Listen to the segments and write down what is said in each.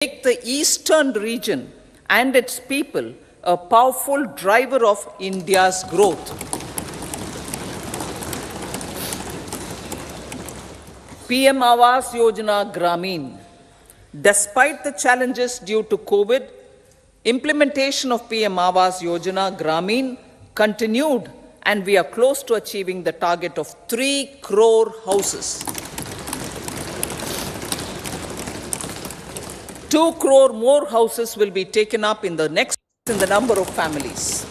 make the eastern region and its people a powerful driver of India's growth. PM Awas Yojana Gramin. Despite the challenges due to COVID, implementation of PM Awas Yojana Gramin continued, and we are close to achieving the target of 3 crore houses. 2 crore more houses will be taken up in the number of families.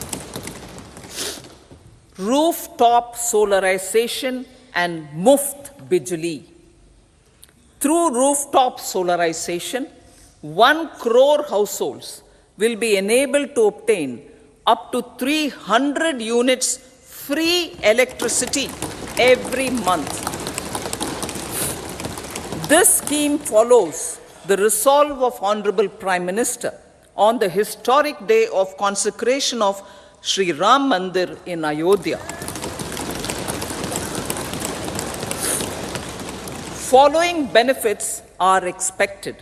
Rooftop solarization and Muft Bijli. Through rooftop solarization, 1 crore households will be enabled to obtain up to 300 units free electricity every month. This scheme follows the resolve of Honorable Prime Minister on the historic day of consecration of Sri Ram Mandir in Ayodhya. Following benefits are expected.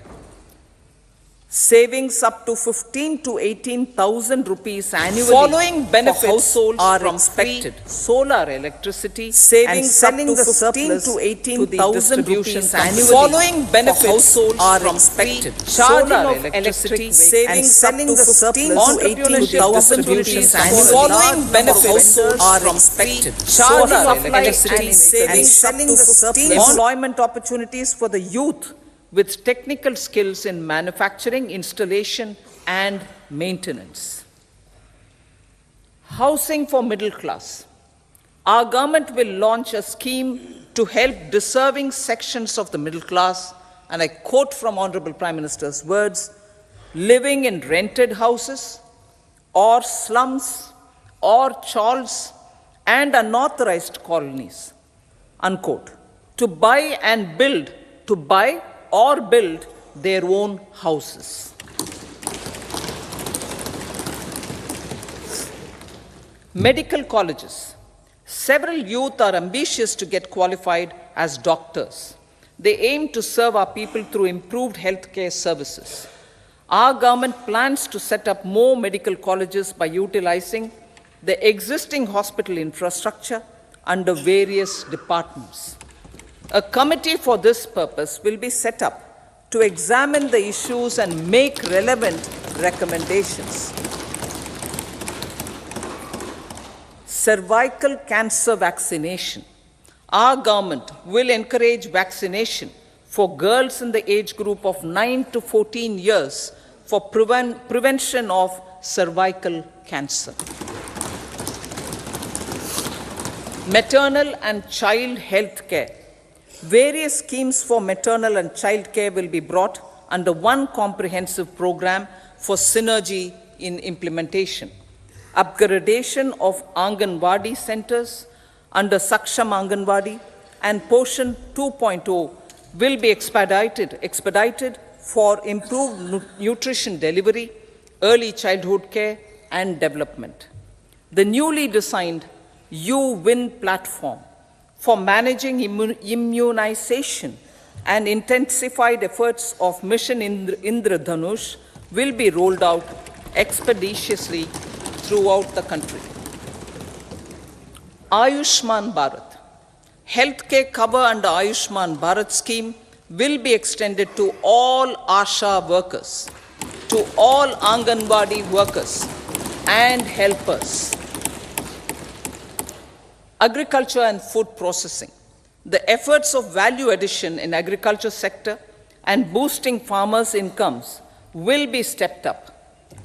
Savings up to 15 to 18,000 rupees annually. Following benefits are expected. Solar electricity. Savings up to 15 to 18,000 rupees annually. Following benefits are expected. Charging of electricity. Savings up to 15 to 18,000 rupees annually. Following benefits are expected. Charging of electricity. Savings up to 15. Employment opportunities for the youth with technical skills in manufacturing, installation, and maintenance. Housing for middle class. Our government will launch a scheme to help deserving sections of the middle class, and I quote from Honorable Prime Minister's words, living in rented houses or slums or chawls and unauthorized colonies, unquote, to buy or build their own houses. Medical colleges. Several youth are ambitious to get qualified as doctors. They aim to serve our people through improved healthcare services. Our government plans to set up more medical colleges by utilizing the existing hospital infrastructure under various departments. A committee for this purpose will be set up to examine the issues and make relevant recommendations. Cervical cancer vaccination. Our government will encourage vaccination for girls in the age group of 9 to 14 years for prevention of cervical cancer. Maternal and child health care. Various schemes for maternal and child care will be brought under one comprehensive program for synergy in implementation. Upgradation of Anganwadi centers under Saksham Anganwadi and Poshan 2.0 will be expedited for improved nutrition delivery, early childhood care, and development. The newly designed U-Win platform for managing immunization and intensified efforts of Mission Indradhanush will be rolled out expeditiously throughout the country. Ayushman Bharat. Healthcare cover under Ayushman Bharat scheme will be extended to all ASHA workers, to all Anganwadi workers and helpers. Agriculture and food processing. The efforts of value addition in agriculture sector and boosting farmers' incomes will be stepped up.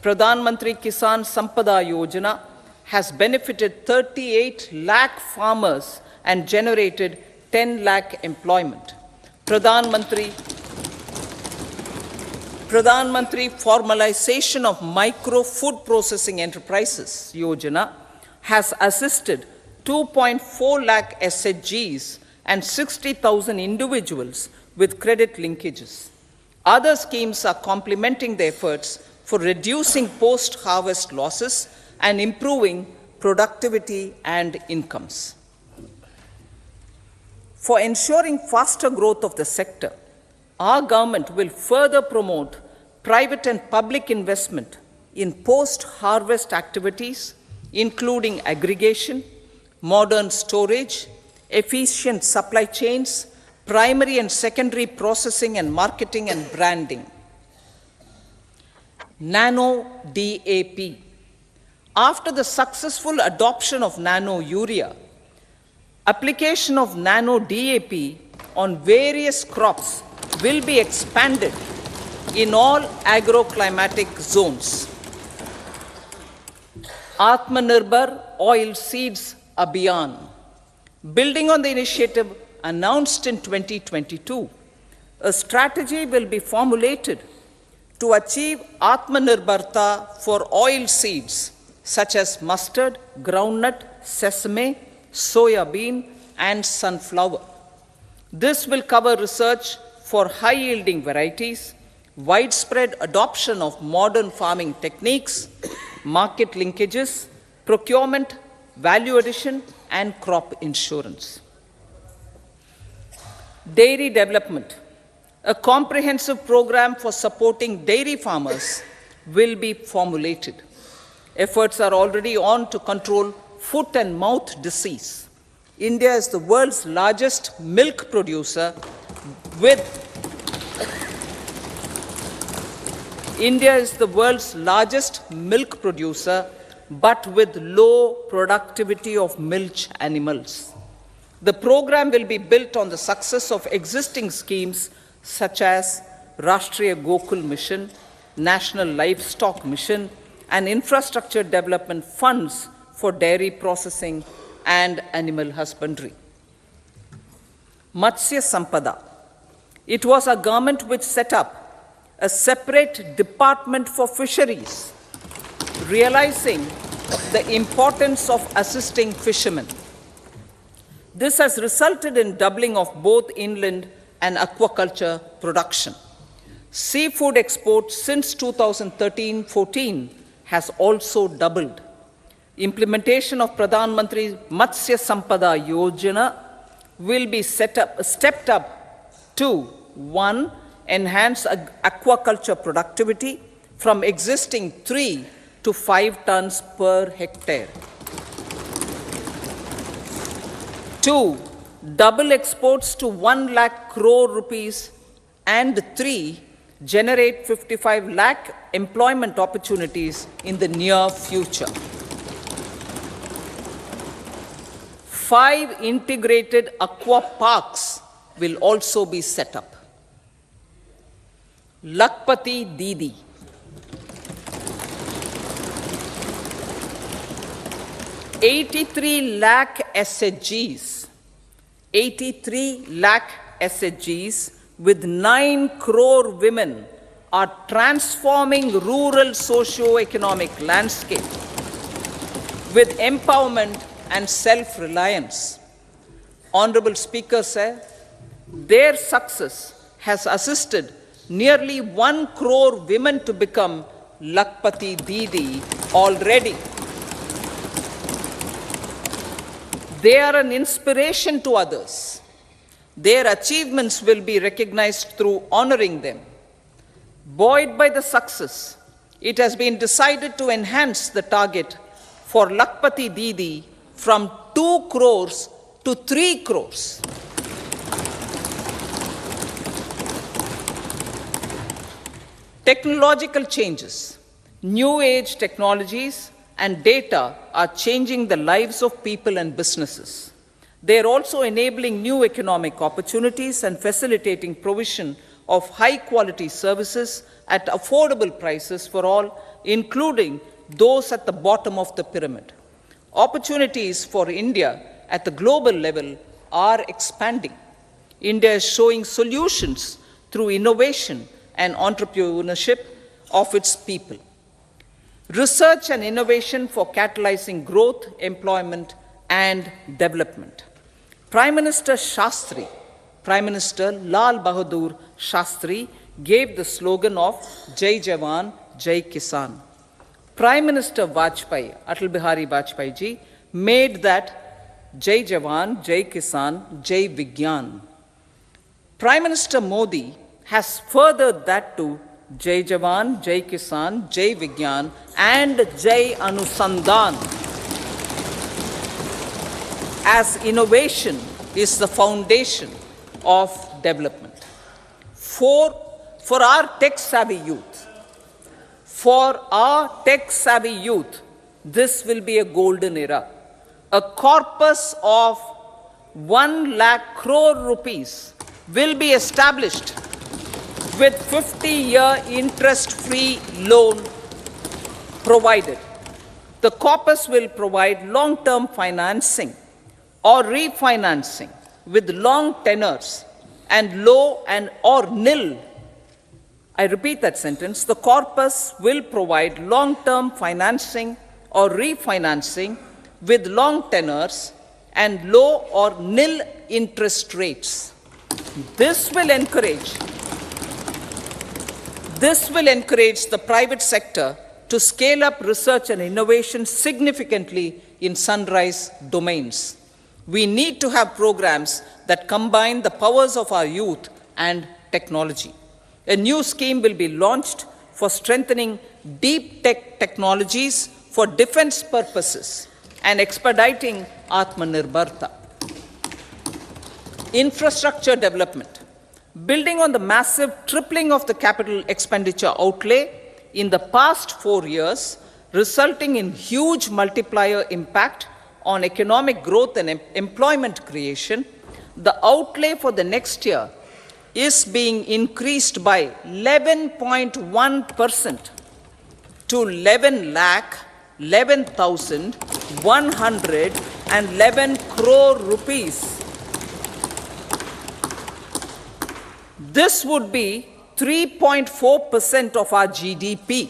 Pradhan Mantri Kisan Sampada Yojana has benefited 38 lakh farmers and generated 10 lakh employment. Pradhan Mantri Formalization of Micro Food Processing Enterprises Yojana has assisted 2.4 lakh SHGs and 60,000 individuals with credit linkages. Other schemes are complementing the efforts for reducing post-harvest losses and improving productivity and incomes. For ensuring faster growth of the sector, our government will further promote private and public investment in post-harvest activities, including aggregation, modern storage, efficient supply chains, primary and secondary processing and marketing and branding. Nano DAP. After the successful adoption of nano urea, application of nano DAP on various crops will be expanded in all agroclimatic zones. Atmanirbhar Oil Seeds Abhiyan. Building on the initiative announced in 2022, a strategy will be formulated to achieve Atmanirbharta for oil seeds such as mustard, groundnut, sesame, soya bean, and sunflower. This will cover research for high-yielding varieties, widespread adoption of modern farming techniques, market linkages, procurement, value addition, and crop insurance. Dairy development. A comprehensive program for supporting dairy farmers will be formulated. Efforts are already on to control foot and mouth disease. India is the world's largest milk producer but with low productivity of milch animals. The program will be built on the success of existing schemes such as Rashtriya Gokul Mission, National Livestock Mission, and infrastructure development funds for dairy processing and animal husbandry. Matsya Sampada. It was our government which set up a separate department for fisheries, realizing the importance of assisting fishermen. This has resulted in doubling of both inland and aquaculture production. Seafood exports since 2013-14 has also doubled. Implementation of Pradhan Mantri Matsya Sampada Yojana will be stepped up to 1. Enhance aquaculture productivity from existing 3 to 5 tons per hectare. 2. Double exports to 1 lakh crore rupees, and 3. Generate 55 lakh employment opportunities in the near future. 5 integrated aqua parks will also be set up. Lakpati Didi. 83 lakh SHGs. 83 lakh SHGs with 9 crore women are transforming rural socio-economic landscape with empowerment and self-reliance. Honorable Speaker said, their success has assisted nearly 1 crore women to become Lakpati Didi already. They are an inspiration to others. Their achievements will be recognized through honoring them. Buoyed by the success, it has been decided to enhance the target for Lakpati Didi from 2 crores to 3 crores. Technological changes, new age technologies, and data are changing the lives of people and businesses. They are also enabling new economic opportunities and facilitating provision of high-quality services at affordable prices for all, including those at the bottom of the pyramid. Opportunities for India at the global level are expanding. India is showing solutions through innovation and entrepreneurship of its people. Research and innovation for catalyzing growth, employment, and development. Prime Minister Lal Bahadur Shastri gave the slogan of Jai Jawan, Jai Kisan. Prime Minister Atal Bihari Vajpayee ji, made that Jai Jawan, Jai Kisan, Jai Vigyan. Prime Minister Modi has furthered that to Jai Jawan, Jai Kisan, Jai Vigyan, and Jai Anusandhan, as innovation is the foundation of development. For our tech-savvy youth, this will be a golden era. A corpus of 1 lakh crore rupees will be established with 50-year interest-free loan provided. The corpus will provide long-term financing or refinancing with long tenors and low or nil. I repeat that sentence. The corpus will provide long-term financing or refinancing with long tenors and low or nil interest rates. This will encourage the private sector to scale up research and innovation significantly in sunrise domains. We need to have programs that combine the powers of our youth and technology. A new scheme will be launched for strengthening deep tech technologies for defense purposes and expediting Atmanirbharta. Infrastructure development. Building on the massive tripling of the capital expenditure outlay in the past 4 years, resulting in huge multiplier impact on economic growth and employment creation, the outlay for the next year is being increased by 11.1% to 11,111 crore rupees. This would be 3.4% of our GDP.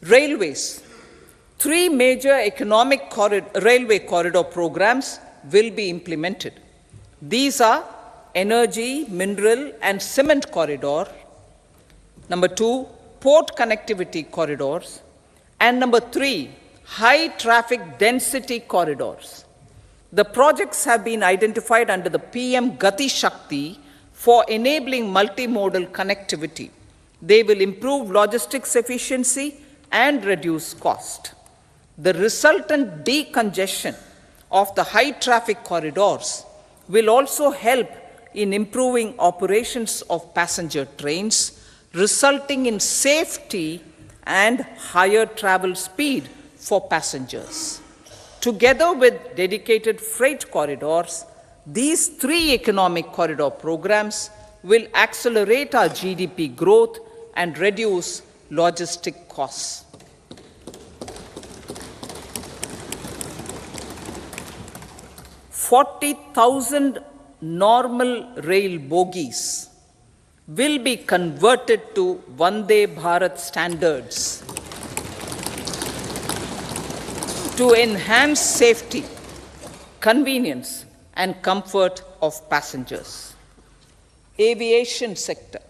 Railways. 3 major railway corridor programs will be implemented. These are energy, mineral, and cement corridor. Number 2, port connectivity corridors. And number 3, high traffic density corridors. The projects have been identified under the PM Gati Shakti for enabling multimodal connectivity. They will improve logistics efficiency and reduce cost. The resultant decongestion of the high traffic corridors will also help in improving operations of passenger trains, resulting in safety and higher travel speed for passengers. Together with dedicated freight corridors, these 3 economic corridor programs will accelerate our GDP growth and reduce logistic costs. 40,000 normal rail bogies will be converted to Vande Bharat standards to enhance safety, convenience, and comfort of passengers. Aviation sector.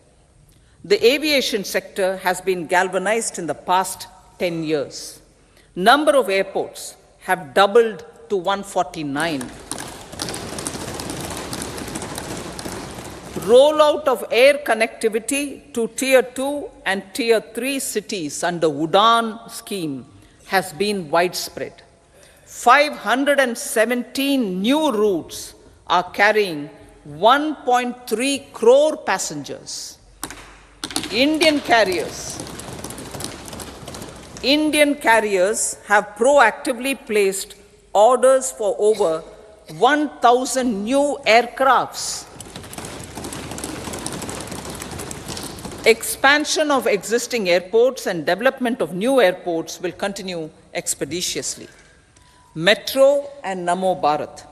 The aviation sector has been galvanized in the past 10 years. Number of airports have doubled to 149. Rollout of air connectivity to Tier 2 and Tier 3 cities under UDAN scheme has been widespread. 517 new routes are carrying 1.3 crore passengers. Indian carriers have proactively placed orders for over 1,000 new aircrafts. Expansion of existing airports and development of new airports will continue expeditiously. Metro and Namo Bharat.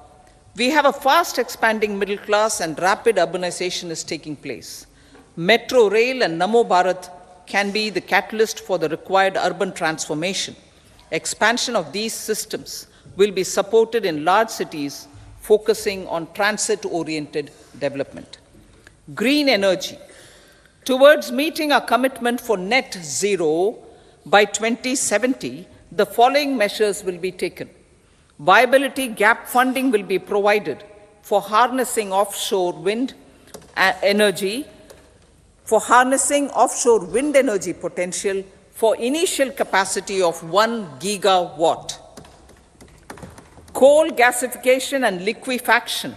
We have a fast expanding middle class and rapid urbanization is taking place. Metro rail and Namo Bharat can be the catalyst for the required urban transformation. Expansion of these systems will be supported in large cities focusing on transit-oriented development. Green energy. Towards meeting our commitment for net zero by 2070, the following measures will be taken. Viability gap funding will be provided for harnessing offshore wind energy for harnessing offshore wind energy potential for initial capacity of 1 gigawatt. Coal gasification and liquefaction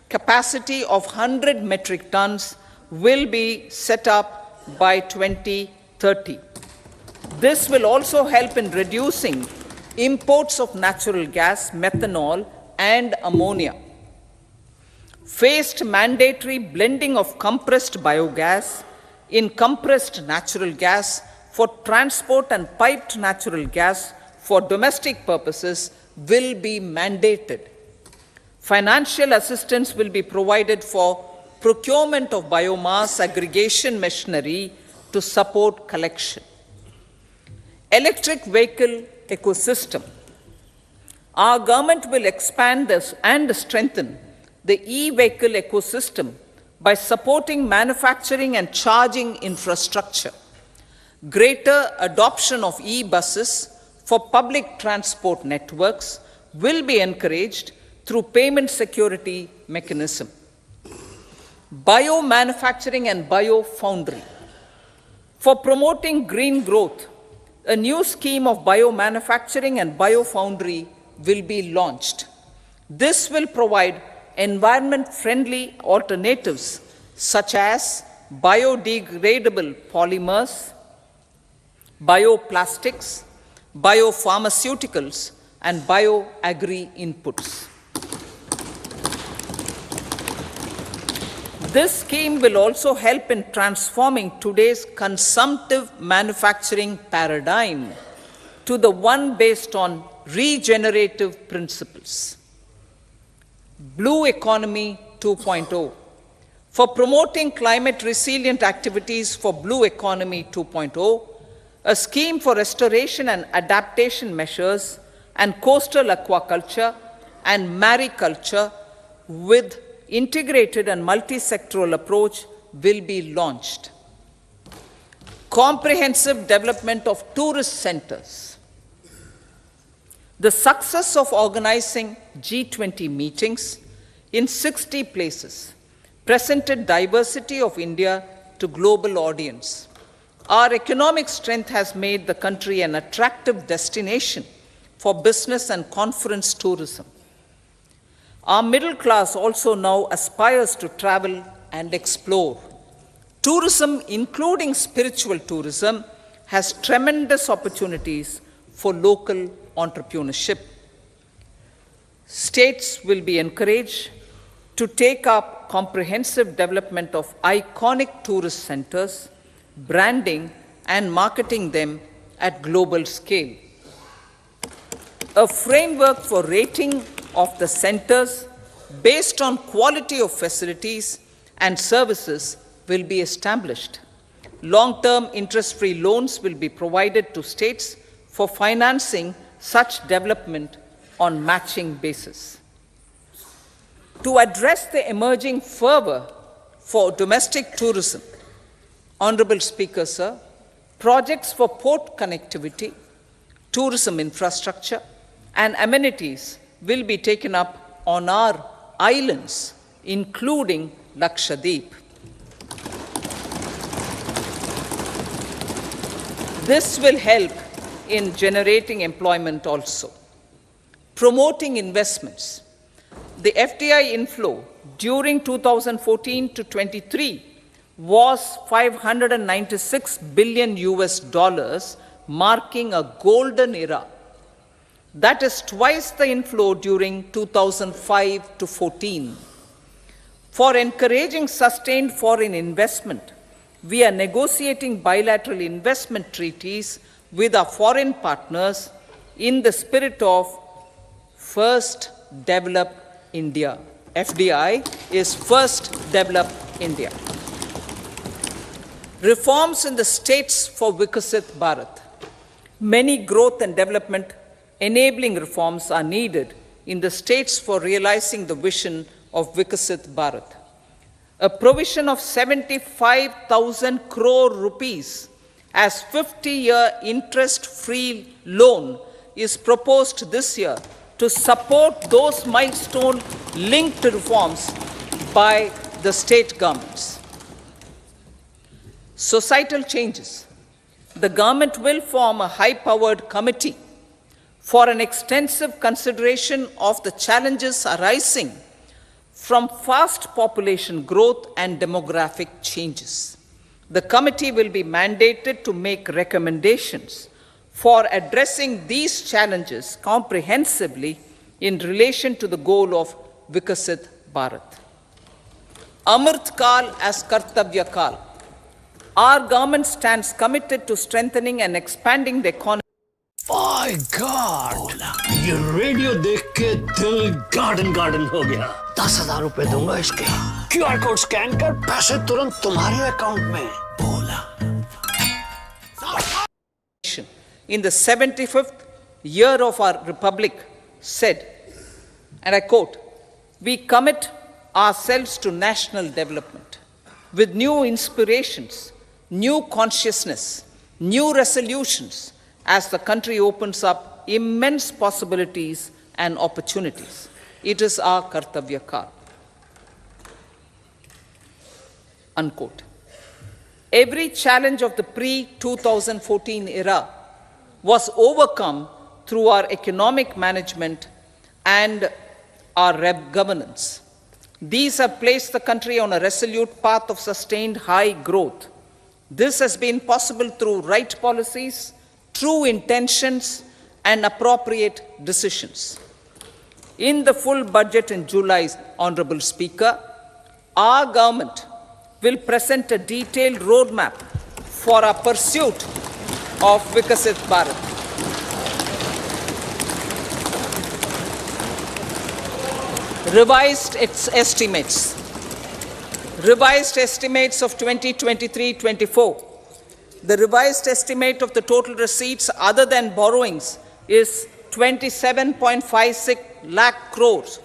capacity of 100 metric tons will be set up by 2030. This will also help in reducing imports of natural gas, methanol, and ammonia. Phased mandatory blending of compressed biogas in compressed natural gas for transport and piped natural gas for domestic purposes will be mandated. Financial assistance will be provided for procurement of biomass aggregation machinery to support collection. Electric vehicle ecosystem. Our government will expand this and strengthen the e-vehicle ecosystem by supporting manufacturing and charging infrastructure. Greater adoption of e-buses for public transport networks will be encouraged through payment security mechanism. Biomanufacturing and biofoundry. For promoting green growth, a new scheme of biomanufacturing and biofoundry will be launched. This will provide environment-friendly alternatives such as biodegradable polymers, bioplastics, biopharmaceuticals, and bioagri-inputs. This scheme will also help in transforming today's consumptive manufacturing paradigm to the one based on regenerative principles. Blue Economy 2.0. For promoting climate resilient activities for Blue Economy 2.0, a scheme for restoration and adaptation measures and coastal aquaculture and mariculture with integrated and multi-sectoral approach will be launched. Comprehensive development of tourist centers. The success of organizing G20 meetings in 60 places presented diversity of India to global audience. Our economic strength has made the country an attractive destination for business and conference tourism. Our middle class also now aspires to travel and explore. Tourism, including spiritual tourism, has tremendous opportunities for local entrepreneurship. States will be encouraged to take up comprehensive development of iconic tourist centers, branding and marketing them at global scale. A framework for rating of the centers based on quality of facilities and services will be established. Long-term interest-free loans will be provided to states for financing such development on matching basis. To address the emerging fervor for domestic tourism, Honorable Speaker, sir, projects for port connectivity, tourism infrastructure, and amenities will be taken up on our islands, including Lakshadweep. This will help in generating employment also. Promoting investments. The FDI inflow during 2014 to 23 was $596 billion, marking a golden era. That is twice the inflow during 2005 to 14. For encouraging sustained foreign investment, we are negotiating bilateral investment treaties with our foreign partners in the spirit of First Develop India. FDI is First Develop India. Reforms in the states for Vikasit Bharat. Many growth and development enabling reforms are needed in the states for realizing the vision of Vikasit Bharat. A provision of 75,000 crore rupees as 50-year interest-free loan is proposed this year to support those milestone-linked reforms by the state governments. Societal changes. The government will form a high-powered committee for an extensive consideration of the challenges arising from fast population growth and demographic changes. The committee will be mandated to make recommendations for addressing these challenges comprehensively in relation to the goal of Vikasit Bharat. Amrit Kal as Kartavya Kal. Our government stands committed to strengthening and expanding the economy. My God! ये radio देख के दिल garden हो गया। 10,000 रुपए दूंगा इसके। QR code scan कर पैसे तुरंत तुम्हारे अकाउंट में। बोला। In the 75th year of our republic said, and I quote, "We commit ourselves to national development with new inspirations, new consciousness, new resolutions as the country opens up immense possibilities and opportunities. It is our Kartavya Kal." Unquote. Every challenge of the pre-2014 era was overcome through our economic management and our governance. These have placed the country on a resolute path of sustained high growth. This has been possible through right policies, true intentions, and appropriate decisions. In the full budget in July, Honorable Speaker, our government will present a detailed roadmap for our pursuit of Vikasit Bharat. Revised estimates of 2023-24. The revised estimate of the total receipts other than borrowings is 27.56 lakh crores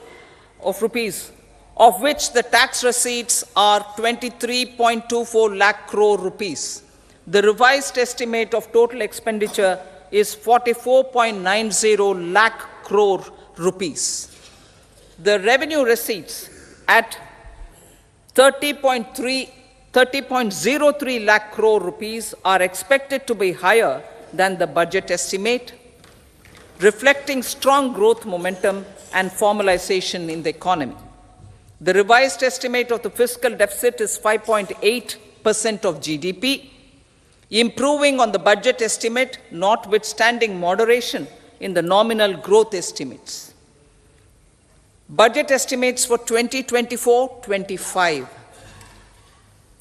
of rupees, of which the tax receipts are 23.24 lakh crore rupees. The revised estimate of total expenditure is 44.90 lakh crore rupees. The revenue receipts at 30.03 lakh crore rupees are expected to be higher than the budget estimate, reflecting strong growth momentum and formalization in the economy. The revised estimate of the fiscal deficit is 5.8% of GDP, improving on the budget estimate, notwithstanding moderation in the nominal growth estimates. Budget estimates for 2024-25.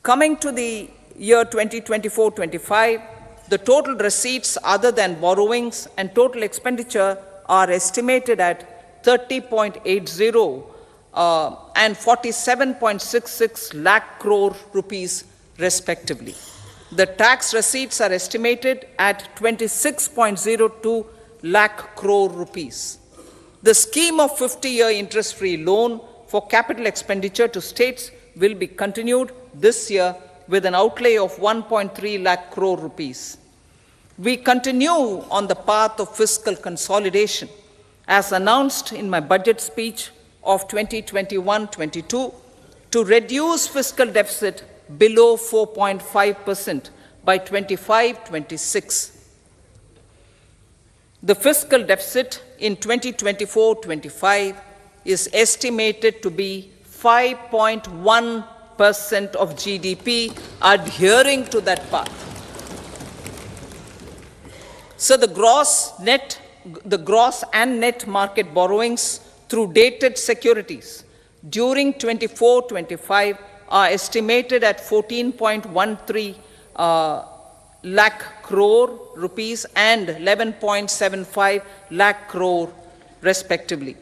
Coming to the year 2024-25, the total receipts other than borrowings and total expenditure are estimated at 30.80 and 47.66 lakh crore rupees respectively. The tax receipts are estimated at 26.02 lakh crore rupees. The scheme of 50-year interest-free loan for capital expenditure to states will be continued this year with an outlay of 1.3 lakh crore rupees. We continue on the path of fiscal consolidation, as announced in my budget speech of 2021-22, to reduce fiscal deficit below 4.5% by 25-26. The fiscal deficit in 2024-25 is estimated to be 5.1% of GDP, adhering to that path. So the gross and net market borrowings through dated securities during 24-25 are estimated at 14.13 lakh crore rupees and 11.75 lakh crore respectively.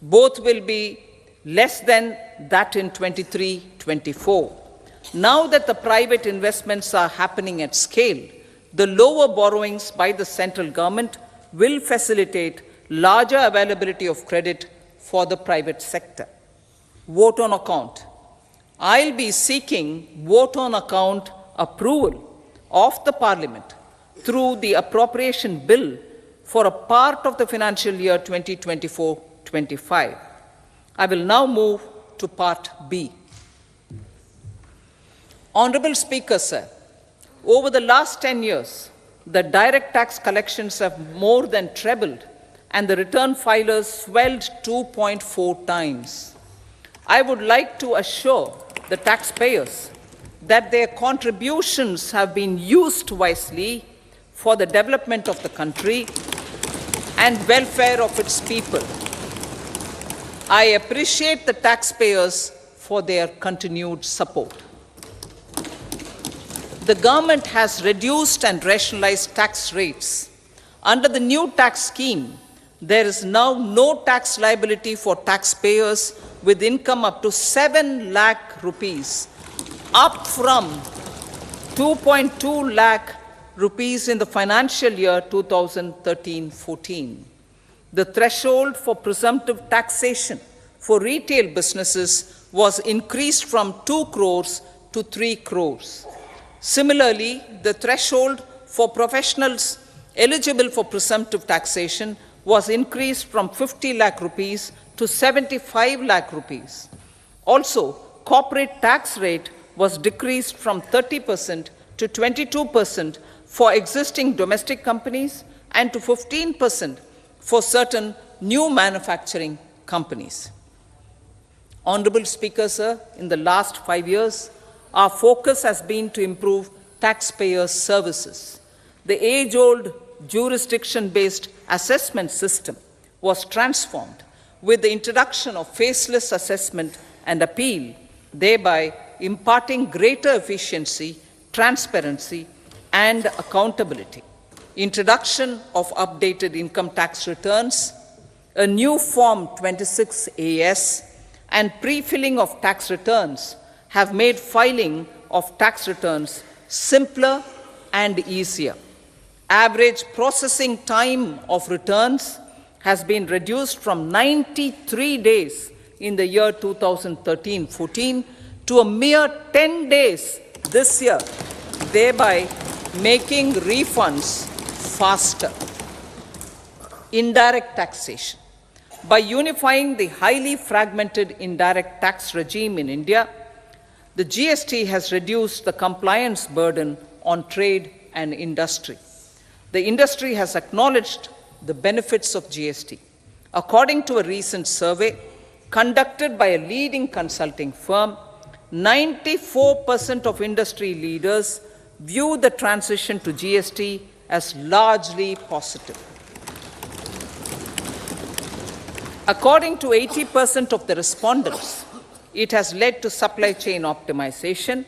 Both will be less than that in 23-24. Now that the private investments are happening at scale, the lower borrowings by the central government will facilitate larger availability of credit for the private sector. Vote on account. I'll be seeking vote on account approval of the Parliament through the appropriation bill for a part of the financial year 2024-25. I will now move to Part B. Honorable Speaker, sir, Over the last 10 years, the direct tax collections have more than trebled and the return filers swelled 2.4 times. I would like to assure the taxpayers that their contributions have been used wisely for the development of the country and welfare of its people. I appreciate the taxpayers for their continued support. The government has reduced and rationalized tax rates. Under the new tax scheme, there is now no tax liability for taxpayers with income up to 7 lakh rupees, up from 2.2 lakh rupees in the financial year 2013-14. The threshold for presumptive taxation for retail businesses was increased from 2 crores to 3 crores. Similarly, the threshold for professionals eligible for presumptive taxation was increased from 50 lakh rupees to 75 lakh rupees. Also, corporate tax rate was decreased from 30% to 22% for existing domestic companies and to 15% for certain new manufacturing companies. Honorable Speaker, sir, in the last 5 years, our focus has been to improve taxpayer services. The age-old jurisdiction-based assessment system was transformed with the introduction of faceless assessment and appeal, thereby imparting greater efficiency, transparency, and accountability. Introduction of updated income tax returns, a new Form 26AS, and pre-filling of tax returns have made filing of tax returns simpler and easier. Average processing time of returns has been reduced from 93 days in the year 2013-14 to a mere 10 days this year, thereby making refunds faster. Indirect taxation. By unifying the highly fragmented indirect tax regime in India, the GST has reduced the compliance burden on trade and industry. The industry has acknowledged the benefits of GST. According to a recent survey conducted by a leading consulting firm, 94% of industry leaders view the transition to GST as largely positive. According to 80% of the respondents, it has led to supply chain optimization,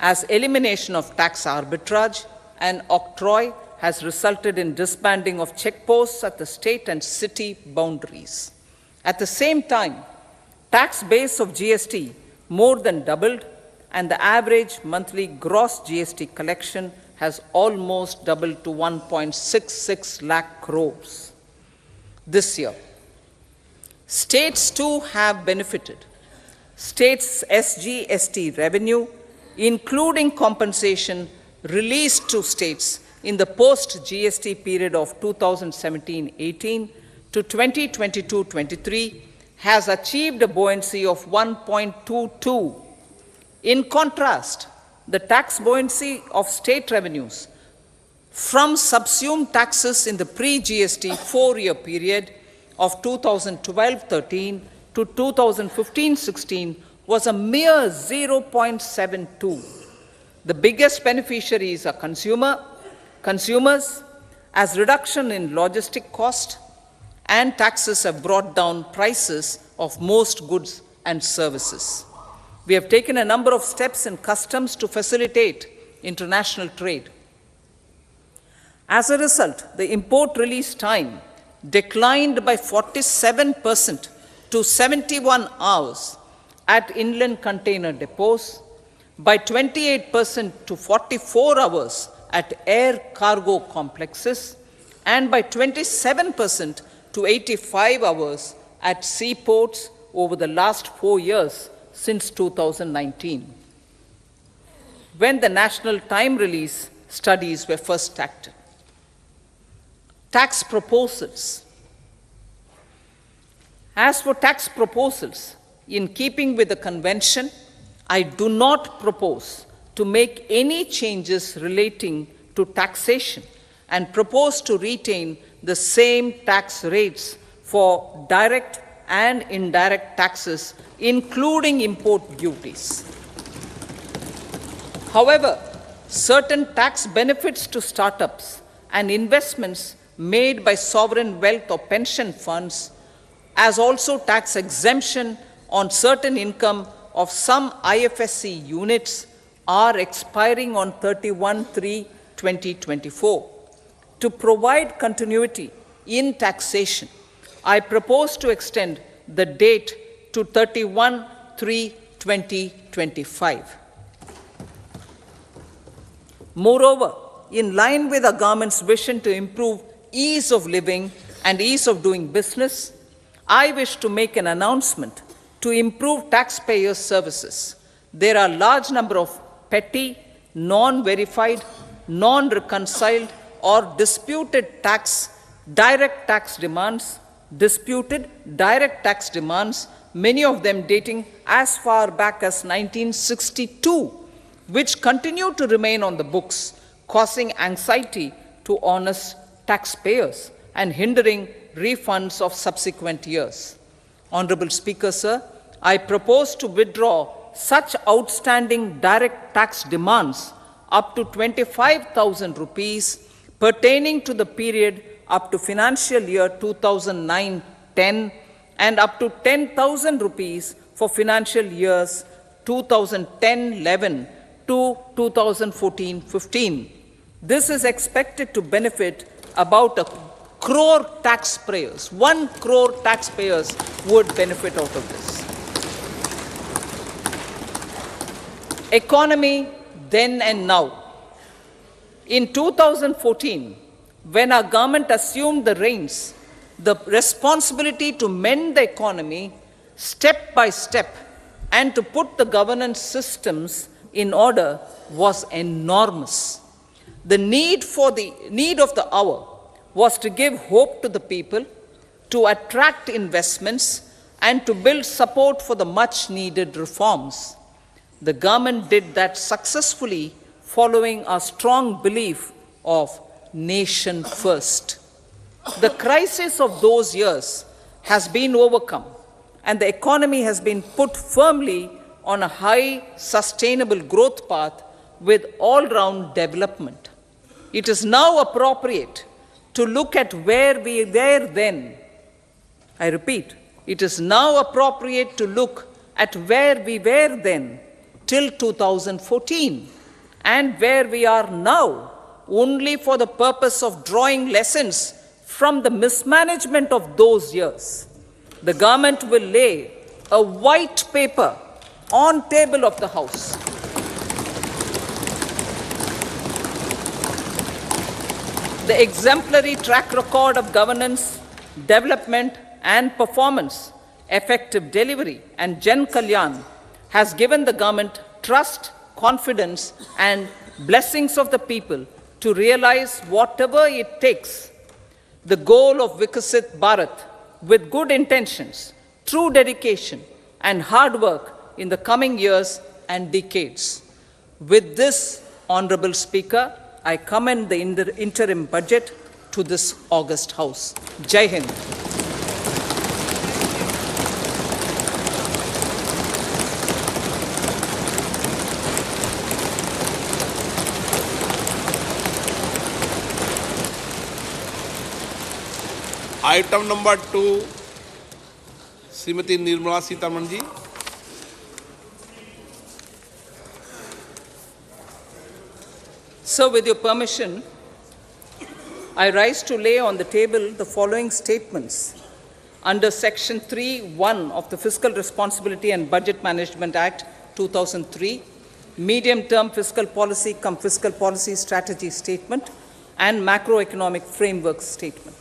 as elimination of tax arbitrage and octroi has resulted in disbanding of checkposts at the state and city boundaries. At the same time, tax base of GST more than doubled, and the average monthly gross GST collection has almost doubled to 1.66 lakh crores this year. States too have benefited. States' SGST revenue, including compensation released to states in the post-GST period of 2017-18 to 2022-23, has achieved a buoyancy of 1.22. In contrast, the tax buoyancy of state revenues from subsumed taxes in the pre-GST 4-year period of 2012-13 to 2015-16 was a mere 0.72. The biggest beneficiaries are consumers, as reduction in logistic cost and taxes have brought down prices of most goods and services. We have taken a number of steps in customs to facilitate international trade. As a result, the import release time declined by 47% to 71 hours at inland container depots, by 28% to 44 hours at air cargo complexes, and by 27% to 85 hours at seaports over the last 4 years since 2019, when the national time release studies were first started. Tax proposals. As for tax proposals, in keeping with the convention, I do not propose to make any changes relating to taxation and propose to retain the same tax rates for direct and indirect taxes, including import duties. However, certain tax benefits to startups and investments made by sovereign wealth or pension funds, as also tax exemption on certain income of some IFSC units, are expiring on 31/3/2024. To provide continuity in taxation, I propose to extend the date to 31/3/2025. Moreover, in line with our government's vision to improve ease of living and ease of doing business, I wish to make an announcement to improve taxpayers' services. There are a large number of petty, non-verified, non-reconciled, or disputed direct tax demands, many of them dating as far back as 1962, which continue to remain on the books, causing anxiety to honest taxpayers and hindering refunds of subsequent years. Honorable Speaker, sir, I propose to withdraw such outstanding direct tax demands up to 25,000 rupees pertaining to the period up to financial year 2009-10 and up to 10,000 rupees for financial years 2010-11 to 2014-15. This is expected to benefit about 1 crore taxpayers. 1 crore taxpayers would benefit out of this. Economy then and now. In 2014, when our government assumed the reins, the responsibility to mend the economy step by step and to put the governance systems in order was enormous. The need of the hour was to give hope to the people, to attract investments, and to build support for the much-needed reforms. The government did that successfully, following our strong belief of nation first. The crisis of those years has been overcome, and the economy has been put firmly on a high, sustainable growth path with all-round development. It is now appropriate to look at where we were then. I repeat, it is now appropriate to look at where we were then till 2014 and where we are now, only for the purpose of drawing lessons from the mismanagement of those years. The government will lay a white paper on table of the House. The exemplary track record of governance, development and performance, effective delivery and Jan Kalyan has given the government trust, confidence and blessings of the people to realize whatever it takes, the goal of Vikasit Bharat, with good intentions, true dedication and hard work in the coming years and decades. With this, Honorable Speaker, I commend the interim budget to this august House. Jai Hind. Item number 2, Srimati Nirmala Sitharaman ji. Sir, with your permission, I rise to lay on the table the following statements under Section 3(1) of the Fiscal Responsibility and Budget Management Act 2003, Medium-Term Fiscal Policy cum Fiscal Policy Strategy Statement and Macroeconomic Framework Statement.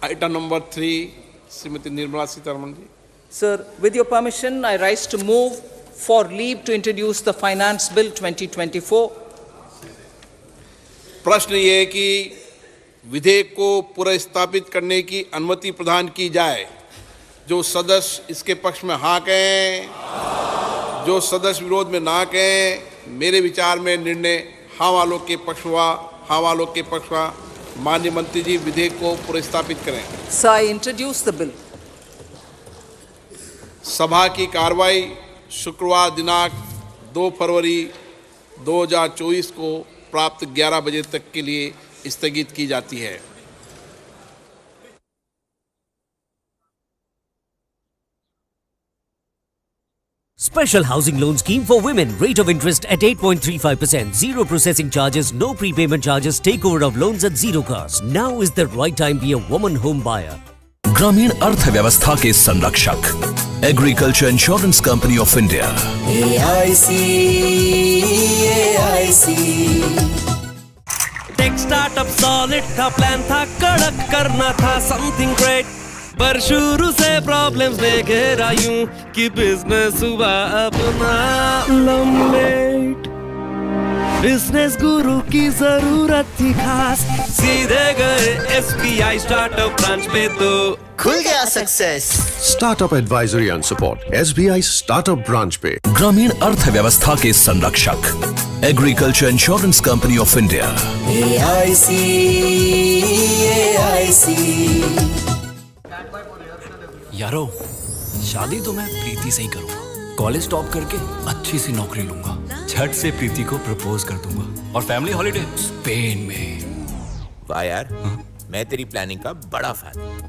Item number 3, Srimati Nirmala Sitharaman ji. Sir, with your permission, I rise to move for leave to introduce the Finance Bill 2024. प्रश्न ये है कि विधेयक को पुनर्स्थापित करने की अनुमति प्रदान की जाए। जो सदस्य इसके पक्ष में हाँ कहें, जो सदस्य विरोध में ना कहें, मेरे विचार में निर्णय हाँ वालों के पक्ष हुआ। माननीय मंत्री जी विधेयक को पुरस्तापित करें। Sir, I introduce the bill. सभा की कार्रवाई शुक्रवार दिनांक 2 फरवरी 2024 को प्राप्त 11 बजे तक के लिए स्थगित की जाती है। Special housing loan scheme for women. Rate of interest at 8.35%. Zero processing charges, no prepayment charges. Takeover of loans at zero cost. Now is the right time to be a woman home buyer. ग्रामीण अर्थव्यवस्था के संरक्षक agriculture insurance company of India. AIC tech startup solid था, plan था कड़क, करना था something great, पर शुरू से प्रॉब्लम्स ने घेरा यूं कि बिजनेस हुआ अपना लम्बेट। बिजनेस गुरु की जरूरत थी खास, सीधे गए SBI स्टार्टअप ब्रांच पे तो खुल गया success. Startup advisory and support SBI startup branch पे। ग्रामीण अर्थव्यवस्था के संरक्षक agriculture insurance company of India. AIC यारो, शादी तो मैं प्रीति से ही करूंगा। कॉलेज टॉप करके अच्छी सी नौकरी लूंगा, झट से प्रीति को प्रपोज कर दूंगा और फैमिली हॉलिडे स्पेन में। वाह यार, मैं तेरी प्लानिंग का बड़ा फैन।